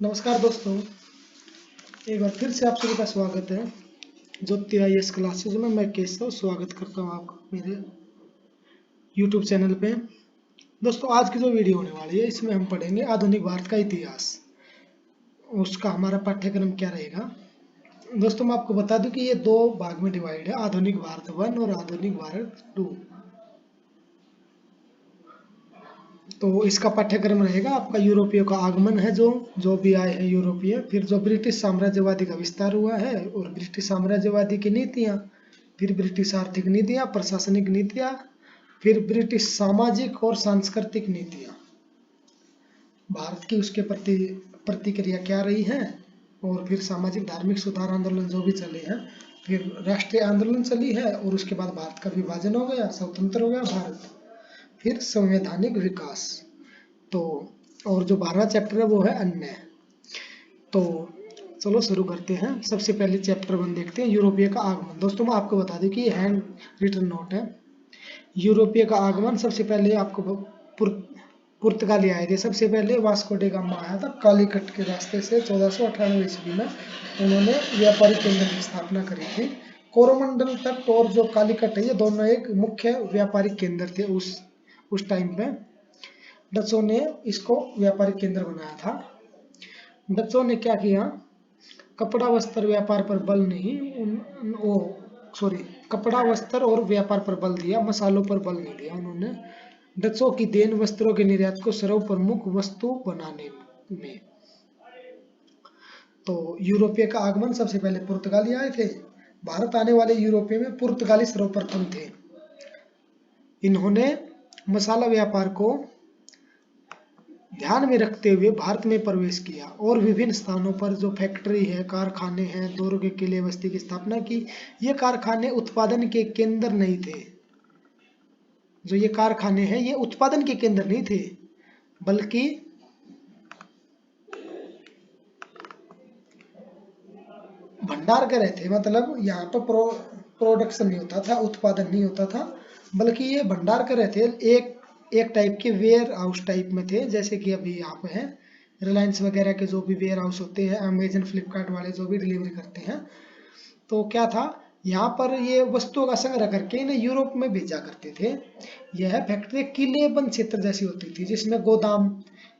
नमस्कार दोस्तों, एक बार फिर से आप सभी का स्वागत है ज्योति IAS क्लासेज में। मैं केशव स्वागत करता हूँ आपका मेरे YouTube चैनल पे। दोस्तों, आज की जो वीडियो होने वाली है इसमें हम पढ़ेंगे आधुनिक भारत का इतिहास। उसका हमारा पाठ्यक्रम क्या रहेगा। दोस्तों, मैं आपको बता दूं कि ये दो भाग में डिवाइड है, आधुनिक भारत 1 और आधुनिक भारत 2। तो इसका पाठ्यक्रम रहेगा आपका यूरोपीय का आगमन है, जो भी आए हैं यूरोपीय, फिर जो ब्रिटिश साम्राज्यवादी का विस्तार हुआ है और ब्रिटिश साम्राज्यवादी की नीतियाँ, फिर ब्रिटिश आर्थिक नीतियाँ, प्रशासनिक नीतियाँ, फिर ब्रिटिश सामाजिक और सांस्कृतिक नीतियाँ, भारत की उसके प्रति प्रतिक्रिया क्या रही है, और फिर सामाजिक धार्मिक सुधार आंदोलन जो भी चले हैं, फिर राष्ट्रीय आंदोलन चली है, और उसके बाद भारत का विभाजन हो गया, स्वतंत्र हो गया भारत, फिर संवैधानिक विकास। तो और जो 12वां चैप्टर है वो है अन्य। तो चलो शुरू करते हैं। सबसे पहले चैप्टर 1 देखते हैं, यूरोपीय का आगमन। दोस्तों, मैं आपको बता दूं कि ये हैंड रिटन नोट है। यूरोपीय का आगमन, सबसे पहले आपको पुर्तगाली आए थे। सबसे पहले वास्को डे गामा आया था कालीकट के रास्ते से 1498 ईस्वी में। उन्होंने व्यापारिक केंद्र की स्थापना करी थी। कोरोमंडल तक और जो कालीकट है, ये दोनों एक मुख्य व्यापारिक केंद्र थे उस टाइम पे। डचों ने इसको व्यापारिक केंद्र बनाया था। डचों ने क्या किया, कपड़ा वस्त्र व्यापार पर बल नहीं कपड़ा वस्त्र और व्यापार पर बल दिया, मसालों पर बल नहीं दिया उन्होंने। डचों की देन वस्त्रों के निर्यात को सर्वप्रमुख वस्तु बनाने में। तो यूरोपीय का आगमन, सबसे पहले पुर्तगाली आए थे। भारत आने वाले यूरोपीय में पुर्तगाली सर्वप्रथम थे। इन्होंने मसाला व्यापार को ध्यान में रखते हुए भारत में प्रवेश किया और विभिन्न स्थानों पर जो फैक्ट्री है, कारखाने हैं, दुर्ग, किले, बस्ती की स्थापना की। ये कारखाने उत्पादन के केंद्र नहीं थे। जो ये कारखाने हैं ये उत्पादन के केंद्र नहीं थे, बल्कि भंडार गृह थे। मतलब यहाँ पर प्रोडक्शन नहीं होता था, उत्पादन नहीं होता था, बल्कि ये भंडार गृह थे। एक टाइप के वेयर हाउस टाइप में थे, जैसे कि अभी यहाँ पे है रिलायंस वगैरह के जो भी वेयर हाउस होते हैं, अमेजन फ्लिपकार्ट वाले जो भी डिलीवरी करते हैं। तो क्या था, यहाँ पर ये वस्तुओं का संग्रह करके इन्हें यूरोप में भेजा करते थे। यह फैक्ट्री किलेबंद क्षेत्र जैसी होती थी, जिसमें गोदाम,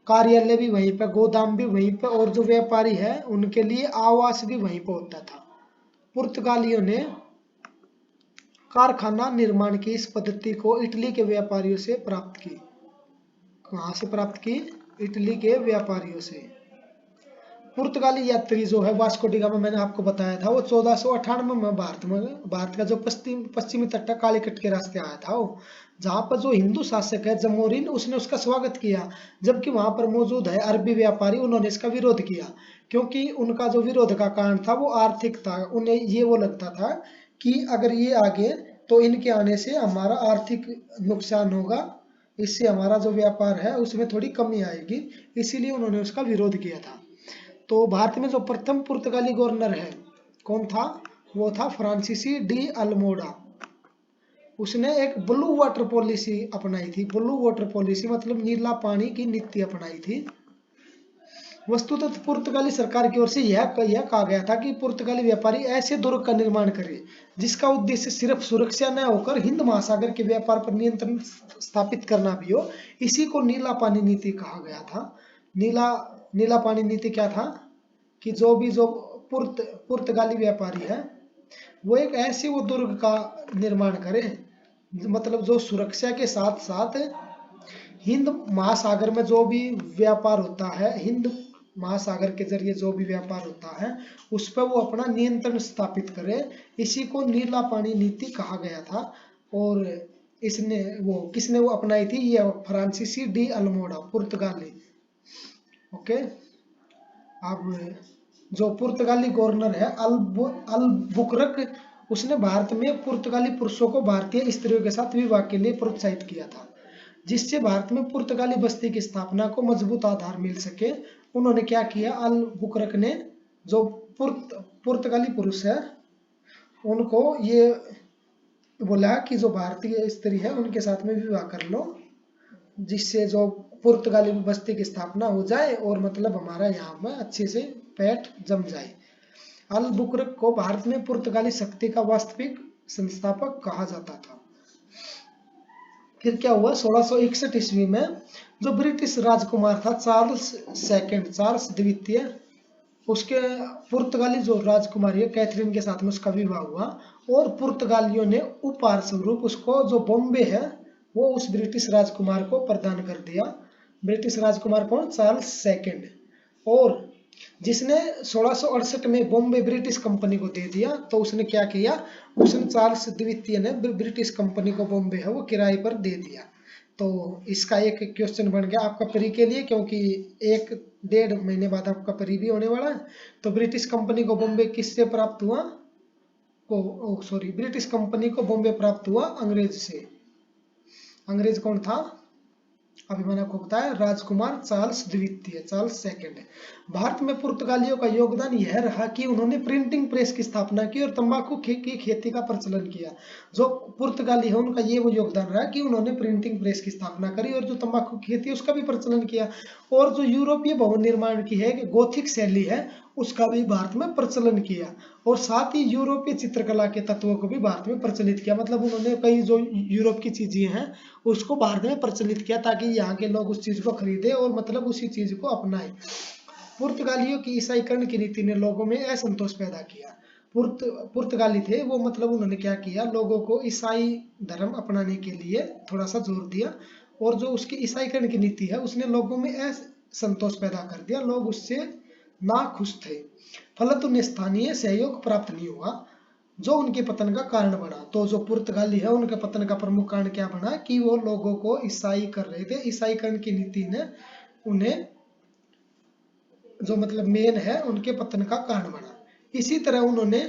कार्यालय भी वहीं पर, गोदाम भी वहीं पर, और जो व्यापारी है उनके लिए आवास भी वहीं पर होता था। पुर्तगालियों ने कारखाना निर्माण की इस पद्धति को इटली के व्यापारियों से प्राप्त की। कहाँ से प्राप्त की? इटली के व्यापारियों से। पुर्तगाली यात्री जो है वास्को डी गामा, मैंने आपको बताया था, वो 1498 में भारत का जो पश्चिमी तट था, कालीकट के रास्ते आया था वो। जहाँ पर जो हिंदू शासक है जमोरिन, उसने उसका स्वागत किया, जबकि वहां पर मौजूद है अरबी व्यापारी, उन्होंने इसका विरोध किया। क्योंकि उनका जो विरोध का कारण था वो आर्थिक था। उन्हें ये वो लगता था कि अगर ये आगे तो इनके आने से हमारा आर्थिक नुकसान होगा, इससे हमारा जो व्यापार है उसमें थोड़ी कमी आएगी, इसीलिए उन्होंने उसका विरोध किया था। तो भारत में जो प्रथम पुर्तगाली गवर्नर है, कौन था? वो था फ्रांसीसी डी अल्मोडा। उसने एक ब्लू वाटर पॉलिसी अपनाई थी। ब्लू वाटर पॉलिसी मतलब नीला पानी की नीति अपनाई थी। वस्तुतः तो पुर्तगाली सरकार की ओर से यह कहा गया था कि पुर्तगाली व्यापारी ऐसे दुर्ग का निर्माण करे जिसका उद्देश्य सिर्फ सुरक्षा न होकर हिंद महासागर के व्यापार पर नियंत्रण स्थापित करना भी हो। इसी को नीला पानी नीति कहा गया था। नीला पानी नीति क्या था कि जो पुर्तगाली व्यापारी है वो एक ऐसे वो दुर्ग का निर्माण करे, मतलब जो सुरक्षा के साथ साथ हिंद महासागर में जो भी व्यापार होता है, हिंद महासागर के जरिए जो भी व्यापार होता है उस पर वो अपना नियंत्रण स्थापित करे। इसी को नीला पानी नीति कहा गया था। और किसने वो अपनाई थी? ये फ्रांसीसी डी अल्मोडा, पुर्तगाली। ओके। अब जो पुर्तगाली गवर्नर है अल्बुकरक, उसने भारत में पुर्तगाली पुरुषों को भारतीय स्त्रियों के साथ विवाह के लिए प्रोत्साहित किया था, जिससे भारत में पुर्तगाली बस्ती की स्थापना को मजबूत आधार मिल सके। उन्होंने क्या किया, अल्बुकरक ने जो पुर्तगाली पुरुष है उनको ये बोला कि जो भारतीय स्त्री है उनके साथ में विवाह कर लो, जिससे जो पुर्तगाली बस्ती की स्थापना हो जाए और मतलब हमारा यहाँ में अच्छे से पैठ जम जाए। अल-बुकरक को भारत में पुर्तगाली शक्ति का वास्तविक संस्थापक कहा जाता था। फिर क्या हुआ, 1661 ईस्वी में जो ब्रिटिश राजकुमार था चार्ल्स द्वितीय, उसके पुर्तगाली जो राजकुमारी है कैथरीन के साथ में उसका विवाह हुआ और पुर्तगालियों ने उपहार स्वरूप उसको जो बॉम्बे है वो उस ब्रिटिश राजकुमार को प्रदान कर दिया। ब्रिटिश राजकुमार कौन, चार्ल्स सेकंड। और जिसने 1668 में बॉम्बे ब्रिटिश कंपनी को दे दिया, तो उसने क्या किया, उसने चार्ल्स द्वितीय ने ब्रिटिश कंपनी को बॉम्बे है वो किराए पर दे दिया। तो इसका एक क्वेश्चन बन गया आपका प्री के लिए, क्योंकि 1-1.5 महीने बाद आपका प्री भी होने वाला है। तो ब्रिटिश कंपनी को बॉम्बे किससे प्राप्त हुआ, ब्रिटिश कंपनी को बॉम्बे प्राप्त हुआ अंग्रेज से। अंग्रेज कौन था, अभी मैंने आपको बताया, राजकुमार चार्ल्स द्वितीय, चार्ल्स सेकंड। भारत में पुर्तगालियों का योगदान यह रहा कि उन्होंने प्रिंटिंग प्रेस की स्थापना की और तंबाकू की खेती का प्रचलन किया। जो पुर्तगाली है उनका ये वो योगदान रहा कि उन्होंने प्रिंटिंग प्रेस की स्थापना करी और जो तंबाकू की खेती है उसका भी प्रचलन किया। और जो यूरोपीय भवन निर्माण की है, गोथिक शैली है, उसका भी भारत में प्रचलन किया। और साथ ही यूरोपीय चित्रकला के तत्वों को भी भारत में प्रचलित किया। मतलब उन्होंने कई जो यूरोप की चीजें हैं उसको भारत में प्रचलित किया ताकि यहाँ के लोग उस चीज को खरीदे और मतलब उसी चीज को अपनाए। पुर्तगालियों की ईसाईकरण की नीति ने लोगों में असंतोष पैदा किया। पुर्तगाली थे वो, मतलब उन्होंने क्या किया, लोगों को ईसाई धर्म अपनाने के लिए थोड़ा सा जोर दिया और जो उसकी ईसाईकरण की नीति है उसने लोगों में असंतोष पैदा कर दिया। लोग उससे नाखुश थे, फलत उन्हें स्थानीय सहयोग प्राप्त नहीं हुआ जो उनके पतन का कारण बना। तो जो पुर्तगाली है उनके पतन का प्रमुख कारण क्या बना कि वो लोगों को ईसाई कर रहे थे। ईसाईकरण की नीति ने उन्हें जो मतलब मेन है उनके पतन का कारण बना। इसी तरह उन्होंने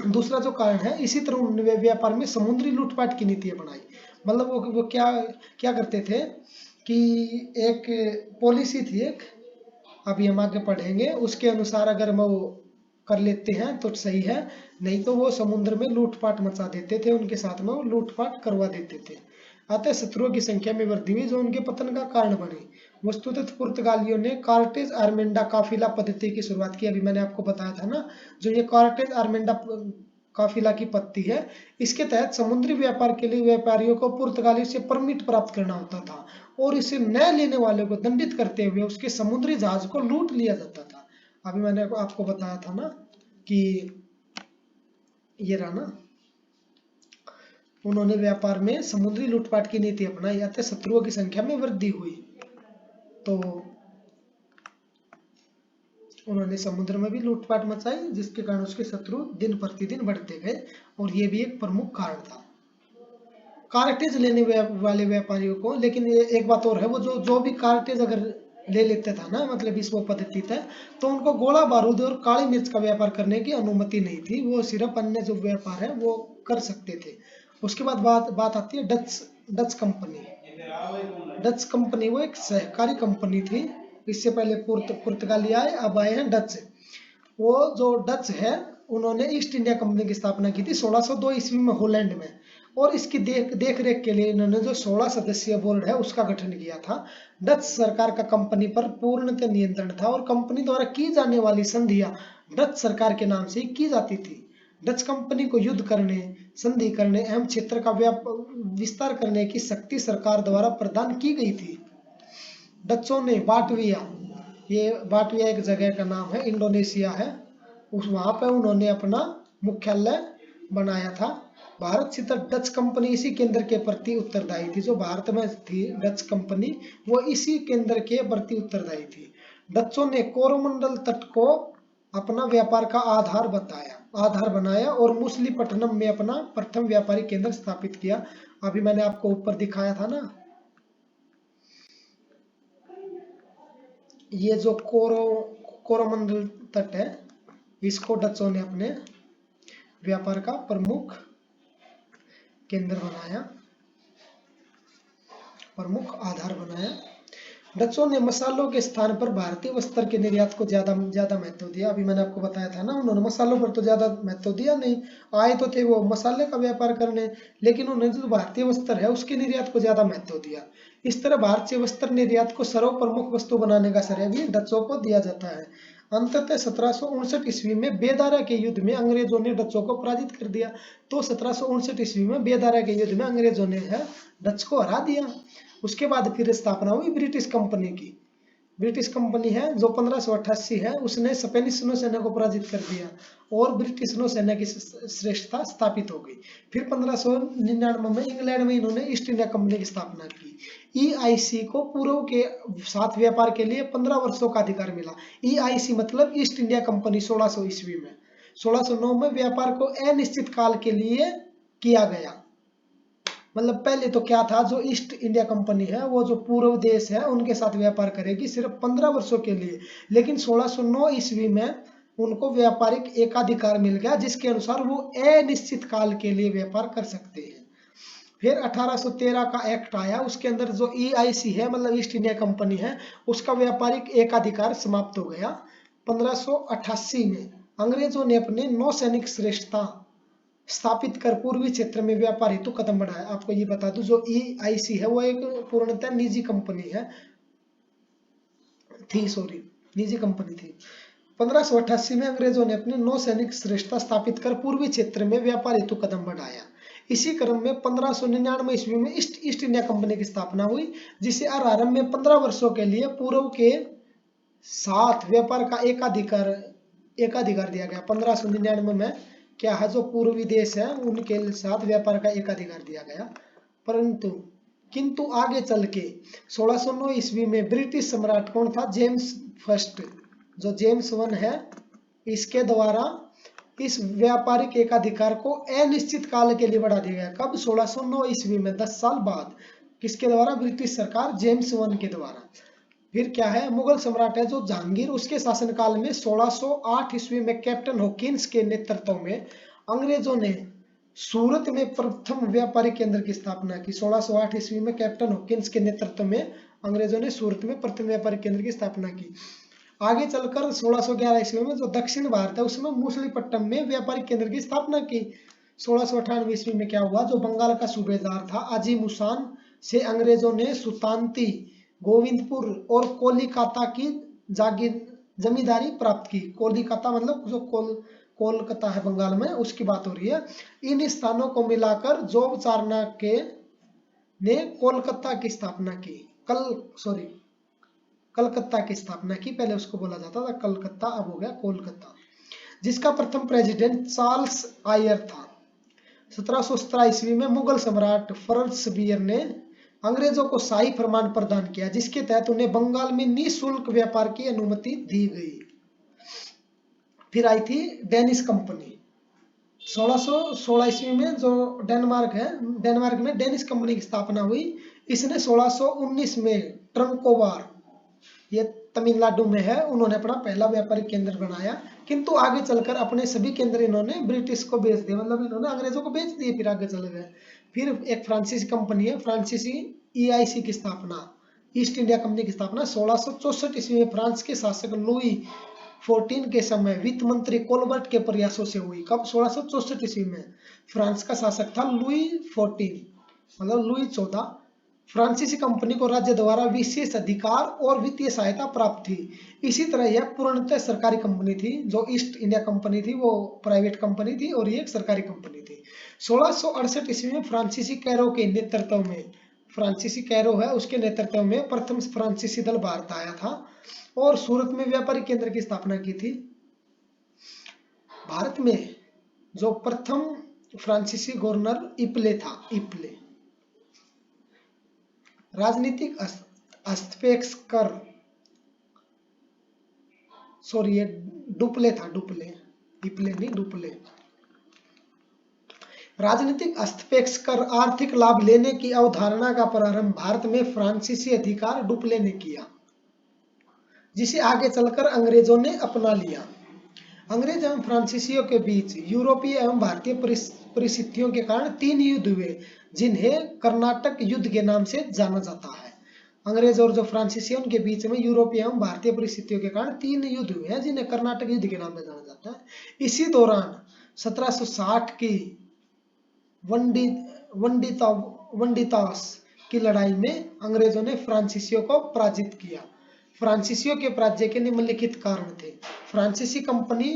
दूसरा जो कारण है, इसी तरह उन्होंने व्यापार में समुद्री लूटपाट की नीतियां बनाई। मतलब वो क्या क्या करते थे कि एक पॉलिसी थी एक, अभी हम आगे पढ़ेंगे, उसके अनुसार अगर वो कर लेते हैं तो सही है, नहीं तो वो समुद्र में लूटपाट मचा देते थे, उनके साथ में वो लूटपाट करवा देते थे। अतः शत्रुओं की संख्या में वृद्धि हुई जो उनके पतन का कारण बनी। वस्तुतः पुर्तगालियों ने कार्टेज आर्मेंडा काफिला पद्धति की शुरुआत की। अभी मैंने आपको बताया था ना, जो ये कार्टेज आर्मेंडा काफिला की पद्धति है, इसके तहत समुद्री व्यापार के लिए व्यापारियों को पुर्तगाली से परमिट प्राप्त करना होता था और इसे न लेने वाले को दंडित करते हुए उसके समुद्री जहाज को लूट लिया जाता था। अभी मैंने आपको बताया था ना कि ये रहा ना, उन्होंने व्यापार में समुद्री लूटपाट की नीति अपनाई, अतः शत्रुओं की संख्या में वृद्धि हुई। तो उन्होंने समुद्र में भी लूटपाट मचाई जिसके कारण उसके शत्रु दिन प्रतिदिन बढ़ते गए और ये भी एक प्रमुख कारण था कार्टेज लेने वाले व्यापारियों को। लेकिन एक बात और है, वो जो भी कार्टेज अगर ले लेते था ना, मतलब इस वो पद्धति था, तो उनको गोला बारूद और काली मिर्च का व्यापार करने की अनुमति नहीं थी। वो सिर्फ अन्य जो व्यापार है वो कर सकते थे। उसके बाद बात आती है डच कंपनी। डच कंपनी वो एक सहकारी कंपनी थी। इससे पहले पुर्तगाली आए, अब आए हैं डच। वो जो डच है उन्होंने ईस्ट इंडिया कंपनी की स्थापना की थी 1602 ईस्वी में हॉलैंड में, और इसकी देख रेख के लिए इन्होंने जो 16 सदस्यीय बोर्ड है उसका गठन किया था। डच सरकार का कंपनी पर पूर्णतः नियंत्रण था और कंपनी द्वारा की जाने वाली संधियां डच सरकार के नाम से ही की जाती थी। डच कंपनी को युद्ध करने, संधि करने एवं क्षेत्र का विस्तार करने की शक्ति सरकार द्वारा प्रदान की गई थी। डचों ने बाटविया, ये बाटविया एक जगह का नाम है, इंडोनेशिया है, वहां पर उन्होंने अपना मुख्यालय बनाया था। भारत स्थित डच कंपनी इसी केंद्र के प्रति उत्तरदायी थी। जो भारत में थी डच कंपनी वो इसी केंद्र के प्रति उत्तरदायी थी। डचों ने कोरोमंडल तट को अपना व्यापार का आधार बनाया और मुसलीपट्टनम में अपना प्रथम व्यापारी केंद्र स्थापित किया। अभी मैंने आपको ऊपर दिखाया था ना, ये जो कोरोमंडल तट है इसको डचों ने अपने व्यापार का प्रमुख केंद्र बनाया, प्रमुख आधार बनाया। डचों ने मसालों के स्थान पर भारतीय वस्त्र के निर्यात को ज्यादा महत्व दिया। अभी मैंने आपको बताया था ना, उन्होंने मसालों पर तो ज्यादा महत्व दिया नहीं, आए तो थे वो मसाले का व्यापार करने, लेकिन उन्होंने जो भारतीय वस्त्र है उसके निर्यात को ज्यादा महत्व दिया। इस तरह भारत से वस्त्र निर्यात को सर्वप्रमुख वस्तु बनाने का श्रेय भी डचों को दिया जाता है। अंततः 1759 ईस्वी में बेदारा के युद्ध में अंग्रेजों ने डचों को पराजित कर दिया। तो 1759 ईस्वी में बेदारा के युद्ध में अंग्रेजों ने डच को हरा दिया। उसके बाद फिर स्थापना हुई ब्रिटिश कंपनी की। ब्रिटिश कंपनी है जो 1588 है, उसने स्पेनिश नौसेना को पराजित कर दिया और ब्रिटिश नौसेना की श्रेष्ठता स्थापित हो गई। फिर 1599 में इंग्लैंड में इन्होंने ईस्ट इंडिया कंपनी की स्थापना की। EIC को पूर्व के साथ व्यापार के लिए 15 वर्षों का अधिकार मिला। EIC मतलब ईस्ट इंडिया कंपनी 1600 ईस्वी में। 1609 में व्यापार को अनिश्चित काल के लिए किया गया। मतलब पहले तो क्या था, जो ईस्ट इंडिया कंपनी है वो जो पूर्व देश है उनके साथ व्यापार करेगी सिर्फ 15 वर्षों के लिए, लेकिन 1609 ईस्वी में उनको व्यापारिक एकाधिकार मिल गया जिसके अनुसार वो अनिश्चित काल के लिए व्यापार कर सकते हैं। फिर 1813 का एक्ट आया, उसके अंदर जो EIC है मतलब ईस्ट इंडिया कंपनी है उसका व्यापारिक एकाधिकार समाप्त हो गया। 1588 में अंग्रेजों ने अपने नौसैनिक श्रेष्ठता स्थापित कर पूर्वी क्षेत्र में व्यापार हेतु कदम बढ़ाया। आपको ये बता दूं जो EIC है वो एक पूर्णतः निजी कंपनी निजी कंपनी थी। 1588 में अंग्रेजों ने अपनी नौसैनिक श्रेष्ठता स्थापित कर पूर्वी क्षेत्र में व्यापार हेतु कदम बढ़ाया। इसी क्रम में 1599 ईस्वी में ईस्ट इंडिया कंपनी की स्थापना हुई, जिसे आरंभ में 15 वर्षों के लिए पूर्व के साथ व्यापार का एकाधिकार दिया गया। 1599 में क्या है, जो पूर्वी देश है उनके साथ व्यापार का एकाधिकार दिया गया। किंतु आगे चल के 1609 ईस्वी में ब्रिटिश सम्राट कौन था, जेम्स फर्स्ट, जो जेम्स वन है, इसके द्वारा इस व्यापारिक एकाधिकार को अनिश्चित काल के लिए बढ़ा दिया गया। कब, 1609 ईस्वी में, 10 साल बाद। किसके द्वारा, ब्रिटिश सरकार जेम्स वन के द्वारा। फिर क्या है, मुगल सम्राट है जो जहांगीर, उसके शासनकाल में 1608 ईस्वी में कैप्टन हॉकिंस के नेतृत्व में अंग्रेजों ने सूरत में प्रथम व्यापारिक केंद्र की स्थापना की। 1608 ईस्वी में कैप्टन हॉकिंस के नेतृत्व में अंग्रेजों ने सूरत में प्रथम व्यापारिक केंद्र की स्थापना की। आगे चलकर 1611 ईस्वी में जो दक्षिण भारत है उसमें मूसलीपट्टनम में व्यापारिक केंद्र की स्थापना की। 1698 ईस्वी में क्या हुआ, जो बंगाल का सूबेदार था अजीम उसान से अंग्रेजों ने सुतांती, गोविंदपुर और कोलिकाता की जमींदारी प्राप्त की। कोलिकाता मतलब जो कोलकाता है बंगाल में, उसकी बात हो रही है। इन स्थानों को मिलाकर जोग चारनाके ने कोलकाता की स्थापना की। कलकत्ता की स्थापना की, पहले उसको बोला जाता था कलकत्ता, अब हो गया कोलकाता, जिसका प्रथम प्रेसिडेंट चार्ल्स आयर था। 1717 ईस्वी में मुगल सम्राट फर्रुखबियर ने अंग्रेजों को शाही फरमान प्रदान किया, जिसके तहत उन्हें बंगाल में निःशुल्क व्यापार की अनुमति दी गई। फिर आई थी डेनिश कंपनी। 1616 ईस्वी में जो डेनमार्क है, डेनमार्क में डेनिश कंपनी की स्थापना हुई। इसने 1619 में ट्रंकोबार, ये तमिलनाडु में है, उन्होंने अपना पहला व्यापारिक केंद्र बनाया। किंतु आगे चलकर अपने सभी केंद्र इन्होंने ब्रिटिश को बेच दिए, मतलब इन्होंने अंग्रेजों को बेच दिए, फिर आगे चले गए। फिर एक फ्रांसीसी कंपनी है, फ्रांसीसी EIC की स्थापना, ईस्ट इंडिया कंपनी की स्थापना 1664 ईस्वी में फ्रांस के शासक लुई 14 के समय वित्त मंत्री कोलबर्ट के प्रयासों से हुई। कब, 1664 ईस्वी में। फ्रांस का शासक था लुई 14, मतलब लुई 14। फ्रांसीसी कंपनी को राज्य द्वारा विशेष अधिकार और वित्तीय सहायता प्राप्त थी। इसी तरह यह पूर्णतः सरकारी कंपनी थी। जो ईस्ट इंडिया कंपनी थी वो प्राइवेट कंपनी थी और ये एक सरकारी कंपनी थी। 1668 ईस्वी में फ्रांसीसी कैरो के नेतृत्व में, फ्रांसीसी कैरो है उसके नेतृत्व में प्रथम फ्रांसीसी दल भारत आया था और सूरत में व्यापारिक केंद्र की स्थापना की थी। भारत में जो प्रथम फ्रांसीसी गवर्नर इपले था, इपले। राजनीतिक हस्तक्षेप, सॉरी ये डुप्ले था, डुप्ले, इपले नहीं, डुप्ले। राजनीतिक हस्तक्षेप कर आर्थिक लाभ लेने की अवधारणा का प्रारंभ भारत में फ्रांसीसी अधिकार डुप्ले ने किया, जिसे आगे चलकर अंग्रेजों ने अपना लिया। अंग्रेज एवं फ्रांसीसियों के बीच यूरोपीय एवं भारतीय परिस्थितियों के कारण 3 युद्ध हुए, जिन्हें कर्नाटक युद्ध के नाम से जाना जाता है। अंग्रेज और जो फ्रांसीसियों के बीच में यूरोपीय एवं भारतीय परिस्थितियों के कारण 3 युद्ध हुए हैं, जिन्हें कर्नाटक युद्ध के नाम से जाना जाता है। इसी दौरान 1760 की वंडितास की लड़ाई में अंग्रेजों ने फ्रांसीसियों को पराजित किया। फ्रांसीसियों के पराजय के निम्नलिखित कारण थे। फ्रांसीसी कंपनी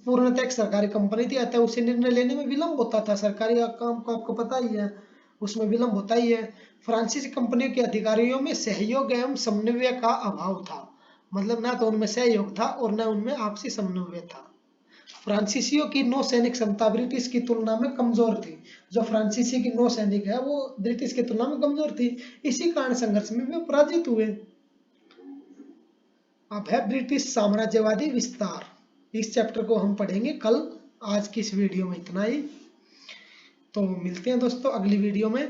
पूर्णतः एक सरकारी कंपनी थी, अतः उसे निर्णय लेने में विलंब होता था। सरकारी काम को आपको पता ही है, उसमें विलंब होता ही है। फ्रांसीसी कंपनियों के अधिकारियों में सहयोग एवं समन्वय का अभाव था, मतलब ना तो उनमें सहयोग था और न उनमें आपसी समन्वय था। फ्रांसीसियों की नौ सैनिक क्षमता ब्रिटिश की तुलना में कमजोर थी। जो फ्रांसीसी की नौ सैनिक है वो ब्रिटिश की तुलना में कमजोर थी, इसी कारण संघर्ष में वे पराजित हुए। अब है ब्रिटिश साम्राज्यवादी विस्तार। इस चैप्टर को हम पढ़ेंगे कल। आज की इस वीडियो में इतना ही, तो मिलते हैं दोस्तों अगली वीडियो में।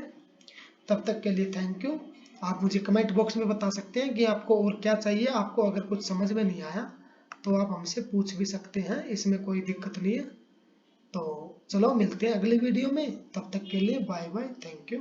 तब तक के लिए थैंक यू। आप मुझे कमेंट बॉक्स में बता सकते हैं कि आपको और क्या चाहिए। आपको अगर कुछ समझ में नहीं आया तो आप हमसे पूछ भी सकते हैं, इसमें कोई दिक्कत नहीं है। तो चलो मिलते हैं अगली वीडियो में, तब तक के लिए बाय बाय, थैंक यू।